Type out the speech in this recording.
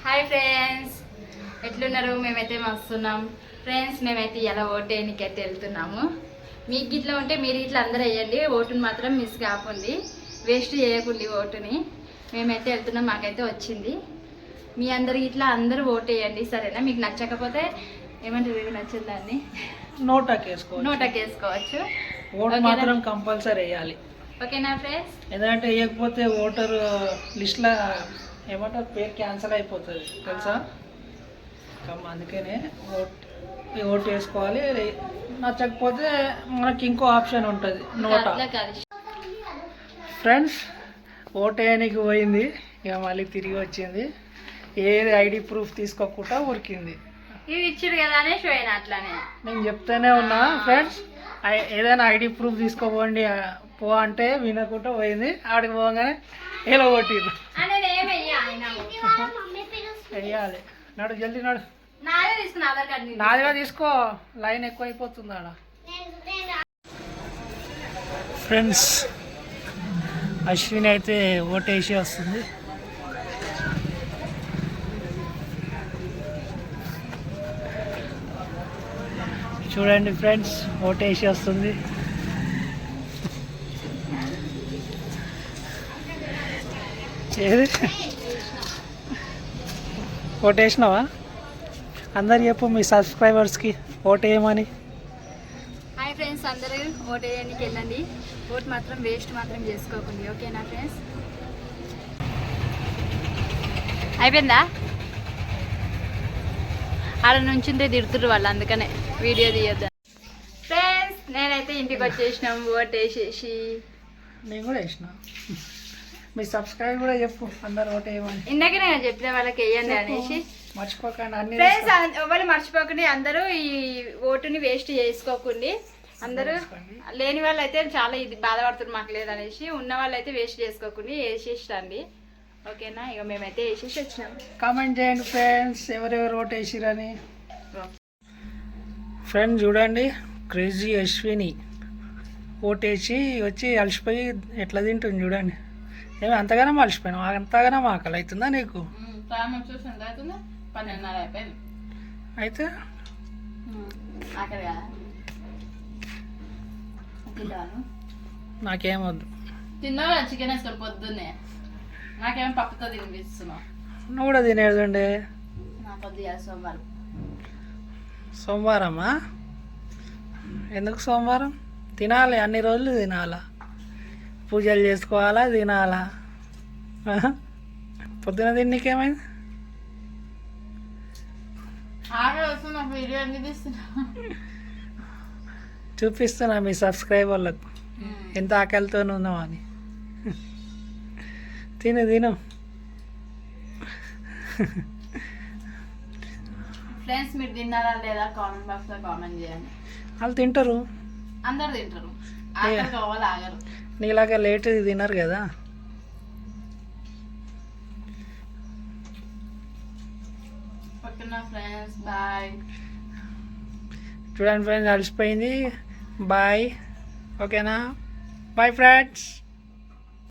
Hi friends, ఎట్లున్నారు? మేమైతే వస్తున్నాం ఫ్రెండ్స్. మేమైతే ఇలా ఓటేయనికైతే వెళ్తున్నాము. మీకు ఇట్లా ఉంటే మీరు ఇట్లా అందరూ వేయండి. ఓటుని మాత్రం మిస్ కాకండి, వేస్ట్ చేయకండి ఓటుని. మేమైతే వెళ్తున్నాం, మాకైతే వచ్చింది. మీ అందరికి ఇట్లా అందరూ ఓటు వేయండి, సరేనా? మీకు నచ్చకపోతే ఏమంటారు, ఇది నచ్చిందాన్ని నోటకేసుకోవచ్చు. ఓటు మాత్రం కంపల్సరీ వేయాలి, ఓకేనా ఫ్రెండ్స్? ఎందుకంటే వేయకపోతే ఓటర్ లిస్ట్లో ఏమంటారు, పేరు క్యాన్సిల్ అయిపోతుంది తెలుసా. అందుకనే ఓటు వేసుకోవాలి. నచ్చకపోతే మనకి ఇంకో ఆప్షన్ ఉంటుంది, నోటా. ఫ్రెండ్స్, ఓటు వేయడానికి పోయింది, ఇక మళ్ళీ తిరిగి వచ్చింది. ఏది ఐడి ప్రూఫ్ తీసుకోకుండా ఉరికింది. ఇవి ఇచ్చారు కదా అనేసి పోయినా. అట్లానే నేను చెప్తూనే ఉన్నా ఫ్రెండ్స్, ఏదైనా ఐడి ప్రూఫ్ తీసుకోపోండి పో అంటే వినకుండా పోయింది. ఆడికి పోగానే ఎలా కొట్టిరు. వెయ్యాలి, నడు జల్దీ నడు. నాదిగా తీసుకో, లైన్ ఎక్కువ అయిపోతుంది ఆడ. ఫ్రెండ్స్, అశ్విని అయితే ఓటేసి వస్తుంది. చూడండి ఫ్రెండ్స్, ఓటేసి వస్తుంది. ఏది ఓటేసినావా? అందరు చెప్పు మీ సబ్స్క్రైబర్స్కి ఓటేయమని. హాయ్ ఫ్రెండ్స్, అందరూ ఓటేయడానికి వెళ్ళండి. ఓటు మాత్రం వేస్ట్ మాత్రం చేసుకోకండి, ఓకేనా ఫ్రెండ్స్? అయిపోయిందా? ఆడ నుంచిందే తిడుతురు వాళ్ళు, అందుకనే వీడియో తీయొద్దు. ఫ్రెండ్స్, నేనైతే ఇంటికి వచ్చేసినాం ఓటు వేసేసి. నేను కూడా వేసిన. మీ సబ్స్క్రైబ్ కూడా చెప్పు, అందరు ఓటు వేయమని. ఇందాకే నేను చెప్పిన వాళ్ళకి వేయండి అనేసి. మర్చిపోకండి అన్ని ఫ్రెండ్స్, ఎవరు మర్చిపోకండి. అందరూ ఈ ఓటుని వేస్ట్ చేసుకోకండి. అందరూ లేని వాళ్ళు అయితే చాలా ఇది బాధపడుతున్నారు మాకు లేదనేసి. ఉన్న వాళ్ళు అయితే వేస్ట్ చేసుకోకండి, వేసేసి రండి, ఓకేనా? ఇక మేమైతే వేసేసి వచ్చినాం. కామెంట్ చేయండి ఫ్రెండ్స్, ఎవరెవరు ఓటు వేసిరని. ఫ్రెండ్స్ చూడండి, క్రేజీ అశ్విని ఓటేసి వచ్చి అలసిపోయి ఎట్లా తింటుంది చూడండి. ఏమి అంతగానో అలసిపోయినావు? అంతగానో ఆకలి అవుతుందా నీకు? అయితే నాకేమొద్దు. తిన్నావా చికెన్ వేసుకొని పొద్దున్నే? నాకేమో పప్పుతో తినిపిస్తున్నావు. నువ్వు కూడా తినేదండి. నాకొద్దు, సోమవారం. సోమవారమా? ఎందుకు సోమవారం? తినాలి, అన్ని రోజులు తినాలా, పూజలు చేసుకోవాలా, తినాలా. పొద్దున తిన్నీకేమైంది? చూపిస్తున్నా మీ సబ్స్క్రైబర్లకు ఎంత ఆకలితో ఉన్నామని. తిను తిను. ఫ్రెండ్స్, మీరు తిన్నారా లేదా కామెంట్ బాక్స్ లో కామెంట్ చేయండి. వాళ్ళు తింటారు, అందరు తింటారు, ఆగరు. నీలాగా లేట్ తినరు కదా. Friends, bye. చూడండి ఫ్రెండ్స్, అలసిపోయింది. బాయ్, ఓకేనా? Bye friends.